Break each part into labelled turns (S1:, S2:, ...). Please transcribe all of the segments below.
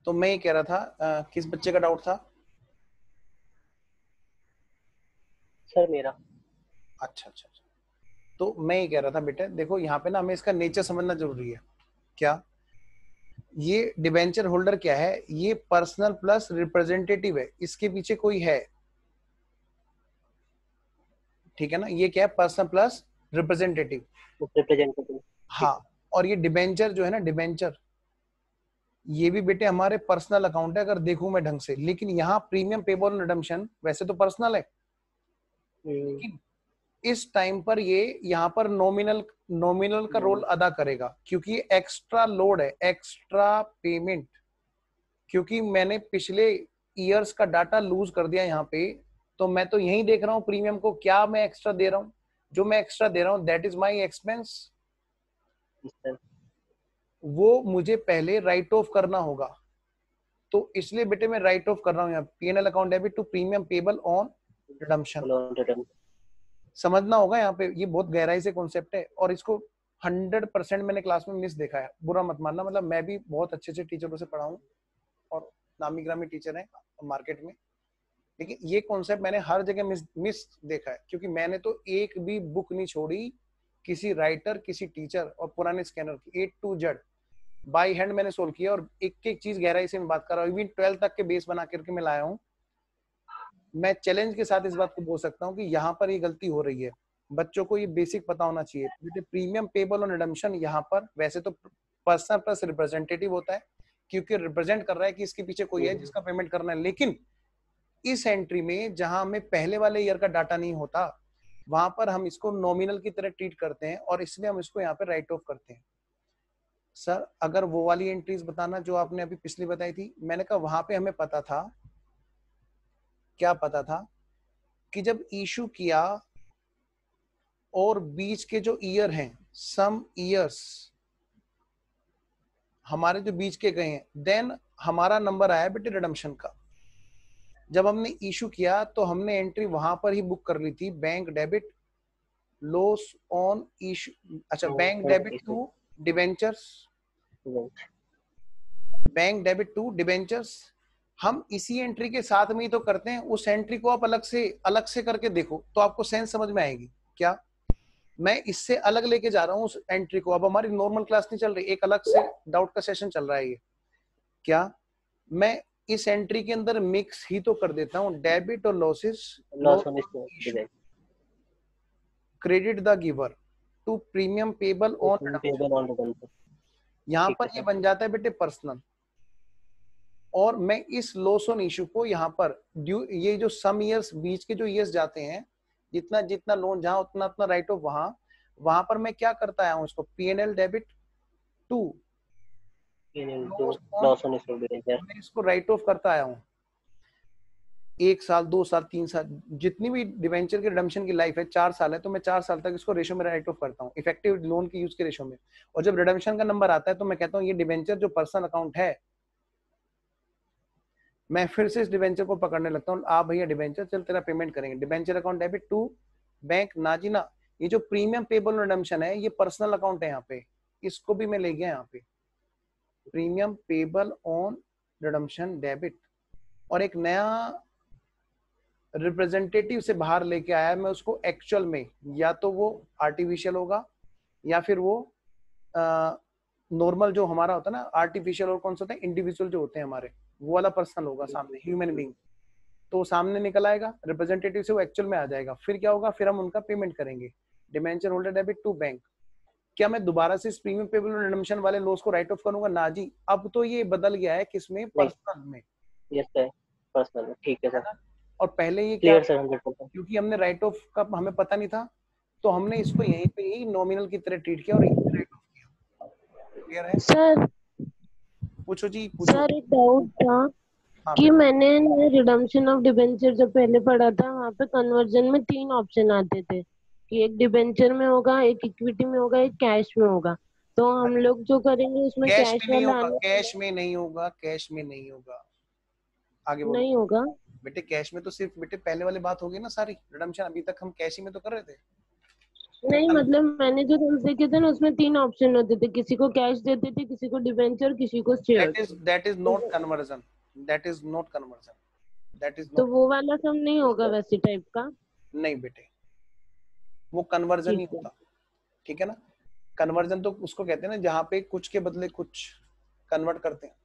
S1: तो मैं ये कह रहा था, किस बच्चे का डाउट था?
S2: सर मेरा।
S1: अच्छा अच्छा अच्छा। तो मैं ये कह रहा था बेटे, देखो यहाँ पे ना हमें इसका नेचर समझना जरूरी है। क्या ये डिबेंचर होल्डर क्या है? ये पर्सनल प्लस रिप्रेजेंटेटिव है, इसके पीछे कोई है, ठीक है ना? ये क्या है? Personal plus representative.
S2: रिप्रेजेंटेटिव। ठीक
S1: हाँ, और ये डिबेंचर जो है ना, डिबेंचर, ये भी बेटे हमारे पर्सनल अकाउंट है अगर देखूं मैं ढंग से, लेकिन यहाँ प्रीमियम पेबल रिडम्पशन वैसे तो पर्सनल है,
S2: है।
S1: लेकिन इस टाइम पर ये यहाँ पर नॉमिनल नॉमिनल का रोल अदा करेगा, क्योंकि ये एक्स्ट्रा लोड है, एक्स्ट्रा पेमेंट। क्योंकि मैंने पिछले ईयर्स का डाटा लूज कर दिया यहाँ पे, तो मैं तो यही देख रहा हूँ प्रीमियम को क्या मैं एक्स्ट्रा दे रहा हूँ। जो मैं एक्स्ट्रा दे रहा हूँ that is my expense,
S2: sir
S1: वो मुझे पहले राइट ऑफ करना होगा। तो इसलिए बेटे मैं राइट ऑफ कर रहा हूँ यहाँ, PNL account debit to premium payable on redemption.
S2: Return.
S1: समझना होगा यहाँ पे, ये बहुत गहराई से कॉन्सेप्ट है, और इसको 100% मैंने क्लास में मिस देखा है, बुरा मत मानना, मतलब मैं भी बहुत अच्छे अच्छे टीचरों से पढ़ा हूँ और नामी ग्रामी टीचर हैं मार्केट में, लेकिन ये कॉन्सेप्ट मैंने हर जगह मिस देखा है, क्योंकि मैंने तो एक भी बुक नहीं छोड़ी किसी राइटर, किसी टीचर और पुराने स्कैनर की, A to Z by hand मैंने सोल्व किया, और एक एक चीज गहराई से मैं बात कर रहा हूँ, इवन 12 तक के बेस बना करके मैं लाया हूँ। मैं चैलेंज के साथ इस बात को बोल सकता हूँ कि यहाँ पर ये गलती हो रही है, बच्चों को ये बेसिक पता होना चाहिए। बेटे प्रीमियम पेबल और रिडम्पशन यहाँ पर वैसे तो पर्सनल प्लस रिप्रेजेंटेटिव होता है, क्योंकि रिप्रेजेंट कर रहा है कि इसके पीछे कोई है जिसका पेमेंट करना है, लेकिन इस एंट्री में जहां हमें पहले वाले ईयर का डाटा नहीं होता, वहां पर हम इसको नॉमिनल की तरह ट्रीट करते हैं, और इसलिए हम इसको यहाँ पे राइट ऑफ करते हैं। सर अगर वो वाली एंट्रीज बताना जो आपने अभी पिछली बताई थी, मैंने कहा वहां पे हमें पता था, क्या पता था कि जब इशू किया और बीच के जो ईयर हैं, सम ईयर्स हमारे जो बीच के गए हैं, देन हमारा नंबर आया बेटे रिडम्पशन का। जब हमने इशू किया तो हमने एंट्री वहां पर ही बुक कर ली थी, bank debit loss on issue, अच्छा bank debit to debentures, bank debit to debentures. हम इसी एंट्री के साथ में ही तो करते हैं, उस एंट्री को आप अलग से करके देखो तो आपको सेंस समझ में आएगी। क्या मैं इससे अलग लेके जा रहा हूँ उस एंट्री को? अब हमारी नॉर्मल क्लास नहीं चल रही, एक अलग से डाउट का सेशन चल रहा है ये। क्या मैं इस एंट्री के अंदर मिक्स ही तो कर देता हूँ, डेबिट और losses, loss issue, credit the giver to premium payable on redemption. यहाँ पर ये बन जाता है बेटे पर्सनल, और मैं इस लॉस ऑन इशू को यहाँ पर ड्यू, ये जो सम ईयर्स बीच के जो ईयर्स जाते हैं, जितना जितना लोन जहां उतना उतना राइट ऑफ वहां, वहां पर मैं क्या करता आया हूँ, इसको PNL debit to loss on, मैं इसको राइट ऑफ करता आया हूँ। 1 साल 2 साल 3 साल जितनी भी डिवेंचर के रिडम्पशन की लाइफ है, 4 साल है, तो मैं 4 साल तक इसको रेशो में राइट ऑफ करता हूँ, इफेक्टिव लोन की यूज के रेशो में। और जब रिडम्पशन का नंबर आता है तो मैं कहता हूँ ये डिवेंचर जो पर्सनल अकाउंट है, मैं फिर से इस डिवेंचर को पकड़ने लगता हूँ, आ भैया डिवेंचर चल तेरा पेमेंट करेंगे, debenture account debit to bank नाजी ना। ये जो प्रीमियम पेबल रिडम्पशन है ये पर्सनल अकाउंट है यहाँ पे, इसको भी मैं ले गया यहाँ पे, premium payable on redemption debit, और एक नया रिप्रेजेंटेटिव से बाहर लेके आया मैं उसको एक्चुअल में, या तो वो आर्टिफिशियल होगा या फिर वो नॉर्मल जो हमारा होता है ना, आर्टिफिशियल और कौन सा होता है, इंडिविजुअल जो होते हैं हमारे, वो वाला पर्सन होगा सामने, ह्यूमन बींग। तो सामने निकल आएगा रिप्रेजेंटेटिव से, वो एक्चुअल में आ जाएगा, फिर क्या होगा, फिर हम उनका पेमेंट करेंगे, डिमेंचर होल्डर डेबिट टू बैंक। क्या मैं दोबारा से इस प्रीमियम पेबल रिडम्पशन वाले लॉस को राइट ऑफ करूंगा? ना जी, अब तो ये बदल गया है किसमें, पर्सनल में,
S2: यस सर, पर्सनल। ठीक है
S1: है
S2: सर,
S1: ना? और पहले ये क्या
S2: क्लियर
S1: था,
S2: सर, 100%।
S1: क्योंकि हमने राइट ऑफ का हमें पता नहीं था, तो हमने इसको यहीं पे ही नॉमिनल की तरह ट्रीट किया और यहीं पे राइट ऑफ किया। क्लियर है?
S3: सर
S1: पूछो जी पूछो।
S3: सर एक डाउट था
S1: हाँ
S3: कि
S1: बेटा।
S3: मैंने रिडम्पशन ऑफ डिबेंचर जब पहले पढ़ा था, वहाँ पे कन्वर्जन में 3 ऑप्शन आते थे कि एक डिबेंचर में होगा, एक इक्विटी में होगा, एक कैश में होगा। तो हम लोग जो करेंगे उसमें
S1: कैश
S3: कैश
S1: में नहीं
S3: वाला
S1: होगा,
S3: आने
S1: कैश में नहीं होगा, कैश में नहीं होगा। आगे बोलो
S3: नहीं होगा।
S1: बेटे। कैश में तो सिर्फ बेटे पहले वाली बात होगी ना सारी, रिडम्पशन अभी तक हम कैश ही में तो कर रहे थे।
S3: नहीं मतलब मैंने जो रूल्स देखे थे ना उसमें 3 ऑप्शन होते थे, किसी को कैश देते थे, किसी को डिबेंचर, किसी को share.
S1: That is not conversion, that is not conversion, that is
S3: तो
S1: नॉट।
S3: वो वाला सम नहीं होगा वैसे टाइप का?
S1: नहीं बेटे, वो कन्वर्जन ही
S3: ठीक है।
S1: होता, ठीक है ना। कन्वर्जन तो उसको कहते हैं ना जहाँ पे कुछ के बदले कुछ कन्वर्ट करते हैं,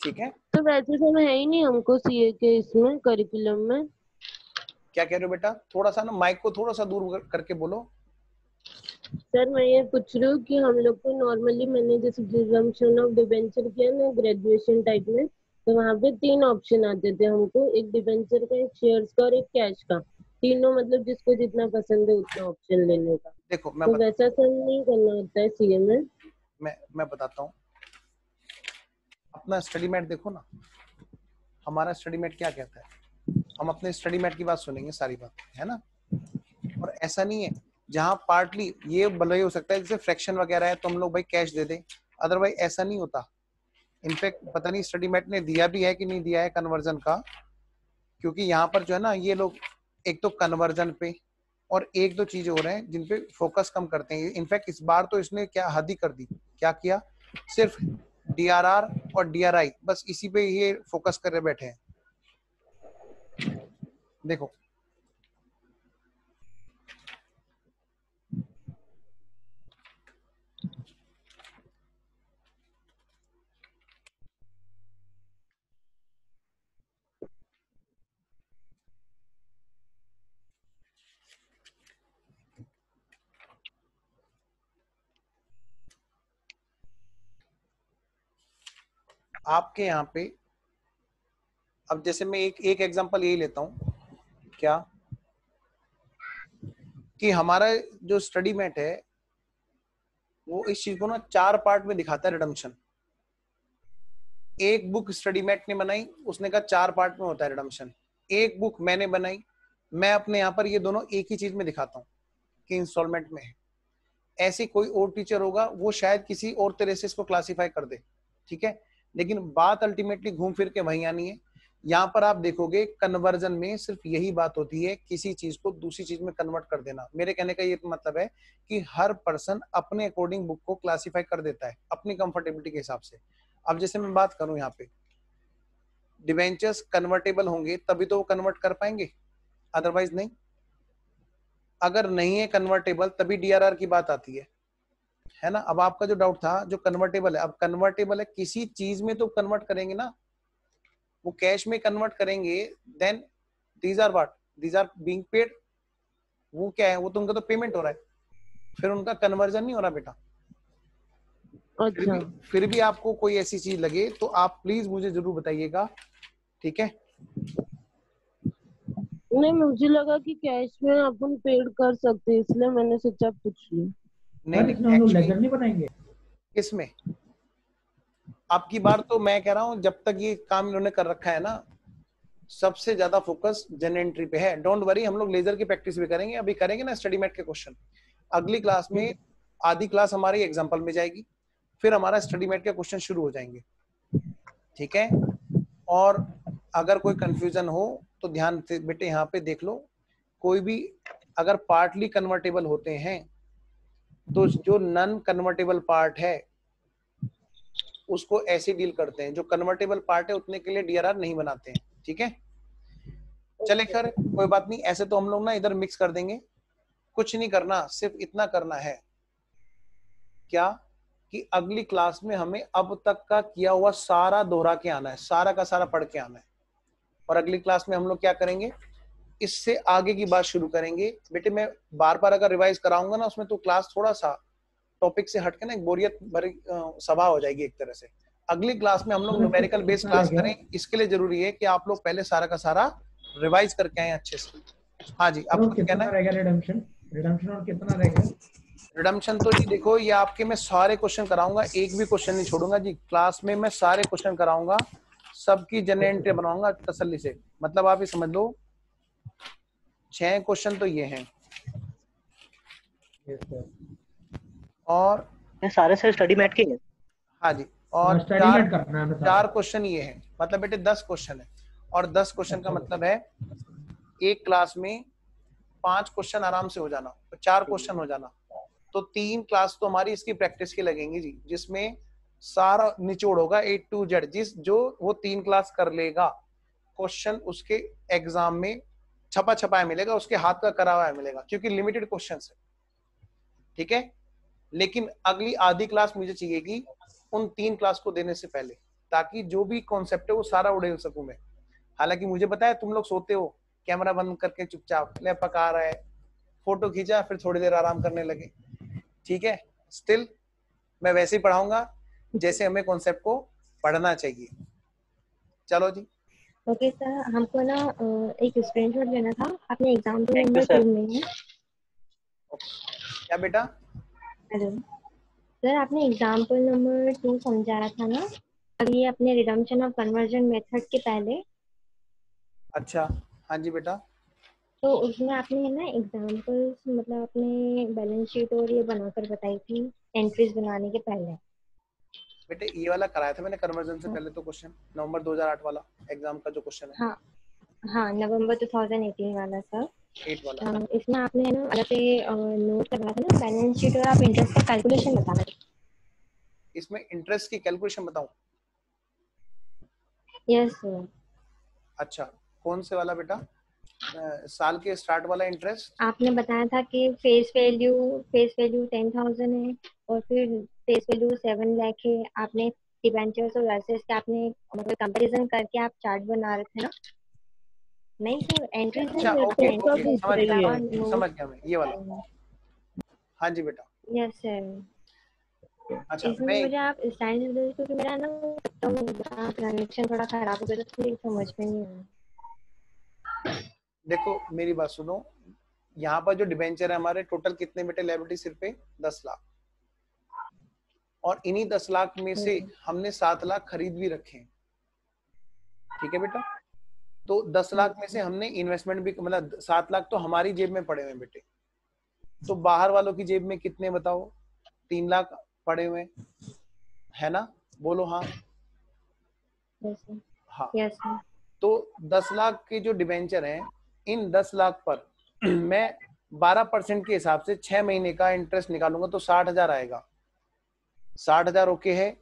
S1: ठीक है।
S3: तो वैसे सम है ही नहीं हमको सीए के इसमें करिकुलम में।
S1: क्या कह रहे हो बेटा, थोड़ा सा ना माइक को थोड़ा सा दूर करके बोलो।
S3: सर मैं ये पूछ रही हूँ कि हम लोग को नॉर्मली, मैंने जैसे रिजम्पशन ऑफ डिबेंचर किया ना ग्रेजुएशन टाइप में, तो वहाँ पे 3 ऑप्शन आते थे हमको, एक डिबेंचर का, एक शेयर्स का और एक कैश का। तीनों मतलब जिसको जितना पसंद है उतना ऑप्शन लेने का।
S1: देखो
S3: तो वैसा सम नहीं करना होता है सीए में?
S1: मैं बताता हूँ। अपना स्टडी मैट देखो ना, हमारा स्टडी मैट क्या कहता है, हम अपने स्टडी मैट की बात सुनेंगे सारी बात, है ना। और ऐसा नहीं है, जहाँ पार्टली ये भले ही हो सकता है जैसे फ्रैक्शन वगैरह है तो हम लोग भाई कैश दे दें, अदरवाइज ऐसा नहीं होता। इनफैक्ट पता नहीं स्टडी मैट ने दिया भी है कि नहीं दिया है कन्वर्जन का, क्योंकि यहाँ पर जो है ना ये लोग एक तो कन्वर्जन पे और एक दो चीजें हो रहे हैं जिन पे फोकस कम करते हैं। इनफैक्ट इस बार तो इसने क्या हद ही कर दी, क्या किया, सिर्फ डीआरआर और डीआरआई बस इसी पे ये फोकस कर रहे बैठे हैं। देखो आपके यहाँ पे, अब जैसे मैं एक एग्जांपल यही लेता हूँ क्या, कि हमारा जो स्टडी मैट है वो इस चीज को ना 4 पार्ट में दिखाता है रिडम्पशन। एक बुक स्टडी मैट ने बनाई, उसने कहा 4 पार्ट में होता है रिडम्पशन। एक बुक मैंने बनाई, मैं अपने यहाँ पर ये दोनों एक ही चीज में दिखाता हूँ कि इंस्टॉलमेंट में है। ऐसे कोई और टीचर होगा वो शायद किसी और तरह से इसको क्लासिफाई कर दे, ठीक है। लेकिन बात अल्टीमेटली घूम फिर के वहीं आनी है। यहाँ पर आप देखोगे कन्वर्जन में सिर्फ यही बात होती है, किसी चीज को दूसरी चीज में कन्वर्ट कर देना। मेरे कहने का ये मतलब है कि हर पर्सन अपने अकॉर्डिंग बुक को क्लासिफाई कर देता है अपनी कंफर्टेबिलिटी के हिसाब से। अब जैसे मैं बात करूं यहाँ पे, डिवेंचर्स कन्वर्टेबल होंगे तभी तो वो कन्वर्ट कर पाएंगे, अदरवाइज नहीं। अगर नहीं है कन्वर्टेबल तभी डीआरआर की बात आती है ना। अब आपका जो डाउट था जो कन्वर्टेबल है, अब कन्वर्टेबल है किसी चीज में तो कन्वर्ट करेंगे ना, वो कैश में कन्वर्ट करेंगे, then these are what, these are being paid. वो क्या है, वो तो उनका तो पेमेंट हो रहा है, फिर उनका कन्वर्जन नहीं हो रहा बेटा।
S3: अच्छा।
S1: फिर भी आपको कोई ऐसी चीज लगे तो आप प्लीज मुझे जरूर बताइएगा, ठीक है।
S3: नहीं मुझे लगा कि कैश में अपन पेड कर सकते हैं, इसलिए मैंने सोचा पूछ लिया।
S1: नहीं
S4: इसमें हम लोग लेजर नहीं बनाएंगे
S1: किसमें, आपकी बार तो मैं कह रहा हूँ जब तक ये काम इन्होंने कर रखा है ना, सबसे ज्यादा फोकस जन एंट्री पे है। डोंट वरी, हम लोग लेजर की प्रैक्टिस भी करेंगे, अभी करेंगे ना स्टडी मैट के क्वेश्चन। अगली क्लास में आधी क्लास हमारी एग्जाम्पल में जाएगी, फिर हमारा स्टडी मैट के क्वेश्चन शुरू हो जाएंगे, ठीक है। और अगर कोई कंफ्यूजन हो तो ध्यान से बेटे यहाँ पे देख लो, कोई भी अगर पार्टली कन्वर्टेबल होते हैं तो जो नॉन कन्वर्टेबल पार्ट है उसको ऐसे डील करते हैं, जो कन्वर्टेबल पार्ट है उतने के लिए डीआरआर नहीं बनाते हैं, ठीक है। चले खैर कोई बात नहीं, ऐसे तो हम लोग ना इधर मिक्स कर देंगे। कुछ नहीं करना, सिर्फ इतना करना है क्या, कि अगली क्लास में हमें अब तक का किया हुआ सारा दोहरा के आना है, सारा का सारा पढ़ के आना है। और अगली क्लास में हम लोग क्या करेंगे, इससे आगे की बात शुरू करेंगे। बेटे मैं बार बार अगर रिवाइज कराऊंगा ना उसमें, तो क्लास थोड़ा सा टॉपिक से हटके ना एक बोरियत भरी सभा हो जाएगी एक तरह से। अगली क्लास में हम लोग न्यूमेरिकल बेस्ड क्लास करें, इसके लिए जरूरी है कि आप लोग पहले सारा का सारा रिवाइज करके आए अच्छे से। हाँ जी, अब कुछ कहना है?
S4: रिडम्पशन और कितना रहेगा?
S1: रिडम्पशन तो जी देखो, ये आपके मैं सारे क्वेश्चन कराऊंगा, एक भी क्वेश्चन नहीं छोड़ूंगा जी। क्लास में मैं सारे क्वेश्चन कराऊंगा, सबकी जनरेटर बनाऊंगा तसल्ली से। मतलब आप ये समझ लो 6 क्वेश्चन तो ये हैं, और
S2: सारे से स्टडी मैट के हैं।
S1: हाँ जी, और
S4: स्टडी मैट करना है
S1: 4 क्वेश्चन ये हैं। मतलब बेटे 10 क्वेश्चन है, और 10 क्वेश्चन का मतलब है एक क्लास में 5 क्वेश्चन आराम से हो जाना, 4 क्वेश्चन हो जाना, तो 3 क्लास तो हमारी इसकी प्रैक्टिस की लगेंगी जी, जिसमें सारा निचोड़ होगा A to Z। जिस जो वो 3 क्लास कर लेगा, क्वेश्चन उसके एग्जाम में छपा छपाया मिलेगा, उसके हाथ का करा हुआ मिलेगा, क्योंकि लिमिटेड क्वेश्चन है, ठीक है। लेकिन अगली आधी क्लास मुझे चाहिए कि उन 3 क्लास को देने से पहले, ताकि जो भी कॉन्सेप्ट है वो सारा उड़ेल सकूं मैं। हालांकि मुझे पता है तुम लोग सोते हो, कैमरा बंद करके चुपचाप ले पका रहा है, फोटो खींचा, फिर थोड़ी देर आराम करने लगे, ठीक है। स्टिल मैं वैसे ही पढ़ाऊंगा जैसे हमें कॉन्सेप्ट को पढ़ना चाहिए। चलो जी।
S5: ओके सर, हमको ना एक स्क्रीनशॉट लेना था, अपने example
S2: Thank you,
S5: number
S2: sir.
S5: 2 में है।
S1: क्या बेटा?
S5: हेलो सर, आपने एग्जाम्पल नंबर 2 समझाया था ना अभी अपने रिडम्पशन ऑफ कन्वर्जन मेथड के पहले,
S1: अच्छा, हाँ जी बेटा।
S5: तो उसमें आपने है ना एग्जाम्पल्स मतलब अपने बैलेंस शीट और ये बनाकर बताई थी एंट्रीज बनाने के पहले।
S1: बेटे ये वाला कराया था मैंने कन्वर्जन से पहले, तो क्वेश्चन नवंबर 2008 वाला एग्जाम का जो क्वेश्चन है।
S5: हाँ हाँ, नवंबर 2018 वाला सर।
S1: 8 वाला।
S5: इसमें आपने है ना अलग से नोट करवाया था ना बैलेंस शीट और आप इंटरेस्ट का कैलकुलेशन बताना।
S1: इसमें इंटरेस्ट की कैलकुलेशन बताऊं?
S5: Yes sir.
S1: अच्छा, कौन से वाला बेटा? साल के स्टार्ट वाला इंटरेस्ट?
S5: आपने बताया था कि फेस वैल्यू 10,000 है और फिर फेस वैल्यू 7 लाख है। आपने डिबेंचर्स और वर्सेस के आपने मतलब कंपैरिजन करके आप चार्ट बना रहे थे ना? नहीं सर, एंट्रीज
S1: अच्छा,
S5: में
S1: ओके
S3: टेस्ट ऑफ
S1: ओके, समझ
S3: हिस्ट्री
S1: गया,
S3: है।
S1: समझ गया मैं, ये वाला। हाँ जी बेटा।
S5: Yes sir.
S1: अच्छा
S5: इसमें
S1: मैं,
S5: मुझे आप स्टाइल दे, क्योंकि मेरा ना कनेक्शन थोड़ा खराब हो गया तो थोड़ी समझ में नहीं आया।
S1: देखो मेरी बात सुनो, यहाँ पर जो डिबेंचर है हमारे टोटल कितने बेटे लायबिलिटी सिर पे? 10 लाख। और इन्हीं 10 लाख में से हमने 7 लाख खरीद भी रखे हैं, ठीक है बेटा। तो 10 लाख में से हमने इन्वेस्टमेंट भी, मतलब 7 लाख तो हमारी जेब में पड़े हुए हैं बेटे। तो बाहर वालों की जेब में कितने बताओ? 3 लाख पड़े हुए है ना? बोलो हाँ। हाँ,
S5: यस सर।
S1: तो 10 लाख के जो डिबेंचर हैं, इन 10 लाख पर मैं 12% के हिसाब से 6 महीने का इंटरेस्ट निकालूंगा तो 60,000 आएगा। 60,000 ओके है?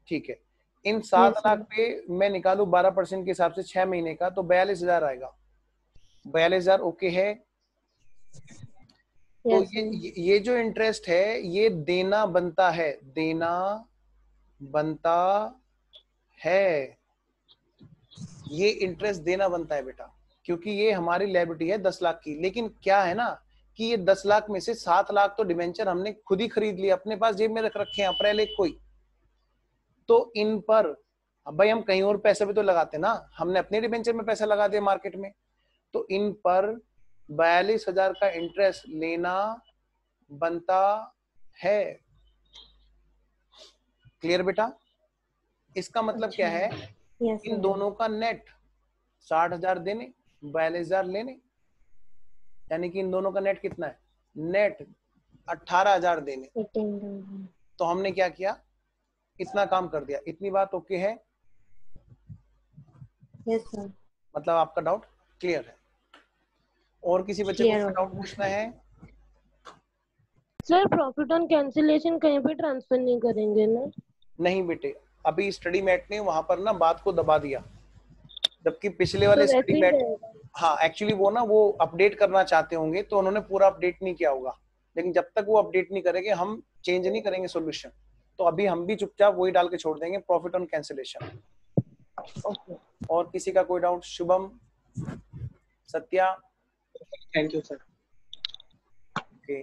S1: ठीक है। इन 7 लाख पे मैं निकालू 12% के हिसाब से 6 महीने का तो 42,000 आएगा। 42,000 ओके है? तो ये जो इंटरेस्ट है ये देना बनता है, देना बनता है, ये इंटरेस्ट देना बनता है बेटा, क्योंकि ये हमारी लायबिलिटी है 10 लाख की। लेकिन क्या है ना कि ये 10 लाख में से 7 लाख तो डिबेंचर हमने खुद ही खरीद लिया, अपने पास जेब में रख रखे हैं अप्रैल 1 कोई। तो इन पर अब भाई हम कहीं और पैसे भी तो लगाते ना, हमने अपने डिबेंचर में पैसा लगा दिया मार्केट में, तो इन पर 42,000 का इंटरेस्ट लेना बनता है। क्लियर बेटा? इसका मतलब क्या है? इन दोनों का नेट 60,000 देने, 42,000 लेने, यानी कि इन दोनों का नेट कितना है? नेट 18,000 देने। तो हमने क्या किया? इतना काम कर दिया। इतनी बात ओके है?
S5: Yes sir.
S1: मतलब आपका डाउट क्लियर है? और किसी बच्चे को डाउट पूछना है?
S3: सर प्रॉफिट ऑन कैंसिलेशन कहीं पे ट्रांसफर नहीं करेंगे ना?
S1: नहीं बेटे, अभी स्टडी मैट ने वहां पर ना बात को दबा दिया, जबकि पिछले वाले
S3: तो
S1: स्टडी मैट, हाँ एक्चुअली वो ना वो अपडेट करना चाहते होंगे तो उन्होंने पूरा अपडेट नहीं किया होगा। लेकिन जब तक वो अपडेट नहीं करेंगे हम चेंज नहीं करेंगे सॉल्यूशन। तो अभी हम भी चुपचाप वही डाल के छोड़ देंगे, प्रॉफिट ऑन कैंसिलेशन।
S3: ओके।
S1: और किसी का कोई doubt? Shubham, Satya?
S2: Thank you sir.
S1: Okay,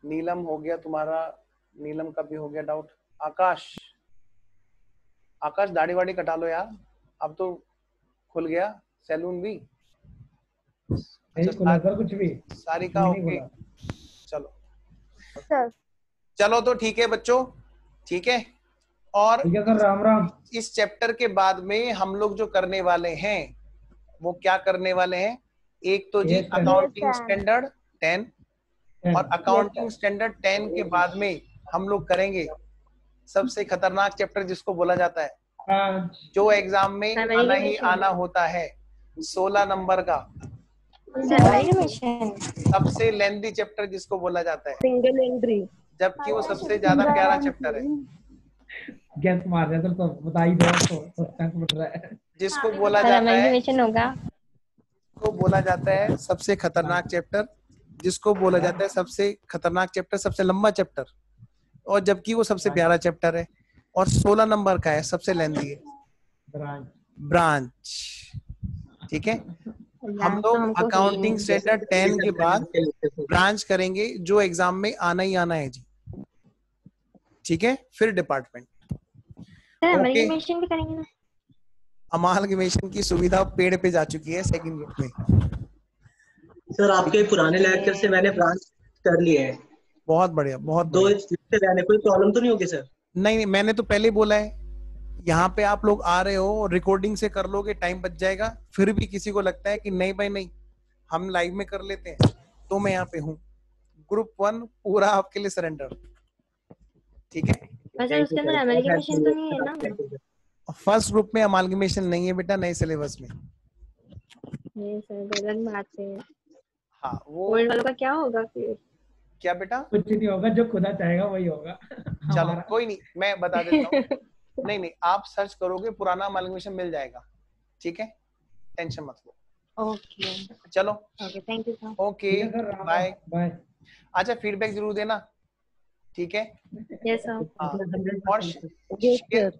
S1: Neelam हो गया तुम्हारा, नीलम का भी हो गया डाउट। आकाश, आकाश दाढ़ी वाड़ी कटा लो यार, अब तो खुल गया सैलून भी।
S4: खुला सर कुछ भी
S1: सारी का ओके। चलो
S3: सर
S1: चलो तो ठीक है बच्चों, ठीक है। और
S4: ठीक है सर, राम राम।
S1: इस चैप्टर के बाद में हम लोग जो करने वाले हैं वो क्या करने वाले हैं? एक तो जी अकाउंटिंग स्टैंडर्ड 10, और अकाउंटिंग स्टैंडर्ड 10 के बाद में हम लोग करेंगे सबसे खतरनाक चैप्टर जिसको बोला जाता है, जो एग्जाम में आना ही आना होता है, 16 नंबर का
S5: सर एनिमेशन
S1: सबसे लेंथी चैप्टर जिसको बोला जाता है,
S3: सिंगल एंट्री।
S1: जबकि वो सबसे ज्यादा प्यारा चैप्टर है।
S4: गैस मार रहे तो बता ही दो तो सोचना पड़ रहा है।
S1: जिसको बोला
S5: सर
S1: जाता है,
S5: एनिमेशन होगा।
S1: को बोला जाता है सबसे खतरनाक चैप्टर, जिसको बोला जाता है सबसे खतरनाक चैप्टर, सबसे लंबा चैप्टर, और जबकि वो सबसे प्यारा चैप्टर है, और 16 नंबर का है, सबसे लेंथी है,
S4: ब्रांच।
S1: ब्रांच। ठीक है, हम
S5: यार तो
S1: लोग
S5: हमको
S1: अकाउंटिंग स्टैंडर्ड 10 के बाद ब्रांच करेंगे, जो एग्जाम में आना ही आना है जी। ठीक है, फिर डिपार्टमेंट।
S5: सर
S1: ओके,
S5: एनिमेशन भी करेंगे ना?
S1: अमालगमेशन की सुविधा पेड़ पे जा चुकी है सेकंड ग्रुप में।
S2: सर आपके पुराने लेक्चर से मैंने ब्रांच कर लिए हैं,
S1: बहुत बढ़िया, बहुत
S2: दो
S1: बढ़िया।
S2: लिखते रहने, कोई प्रॉब्लम तो नहीं होगी सर?
S1: नहीं नहीं, मैंने तो पहले बोला है, यहाँ पे आप लोग आ रहे हो, रिकॉर्डिंग से कर लोगे, टाइम बच जाएगा। फिर भी किसी को लगता है कि नहीं भाई नहीं, हम लाइव में कर लेते हैं, तो मैं यहाँ पे हूँ। ग्रुप 1 पूरा आपके लिए सरेंडर। ठीक है,
S5: वैसे उसके अंदर एनिमेशन तो नहीं है ना?
S1: फर्स्ट ग्रुप में अमालगमेशन नहीं है बेटा, नए सिलेबस में।
S5: ये सर गलत बात है।
S1: हाँ, वो
S5: ओल्ड वालों का क्या होगा फिर?
S1: क्या बेटा?
S4: कुछ नहीं होगा, जो खुदा चाहेगा वही होगा।
S1: चलो
S4: हमारा
S1: कोई नहीं, मैं बता देता हूँ। नहीं नहीं, आप सर्च करोगे, पुराना अमालगमेशन मिल जाएगा। ठीक है, टेंशन मत लो।
S5: ओके
S1: चलो,
S5: okay, thank you sir.
S1: Okay,
S4: ठीक है सर,
S1: बाय।
S4: बाय।
S1: अच्छा, फीडबैक जरूर देना। ठीक है,
S5: यस सर।
S1: हाँ, और
S3: यस सर।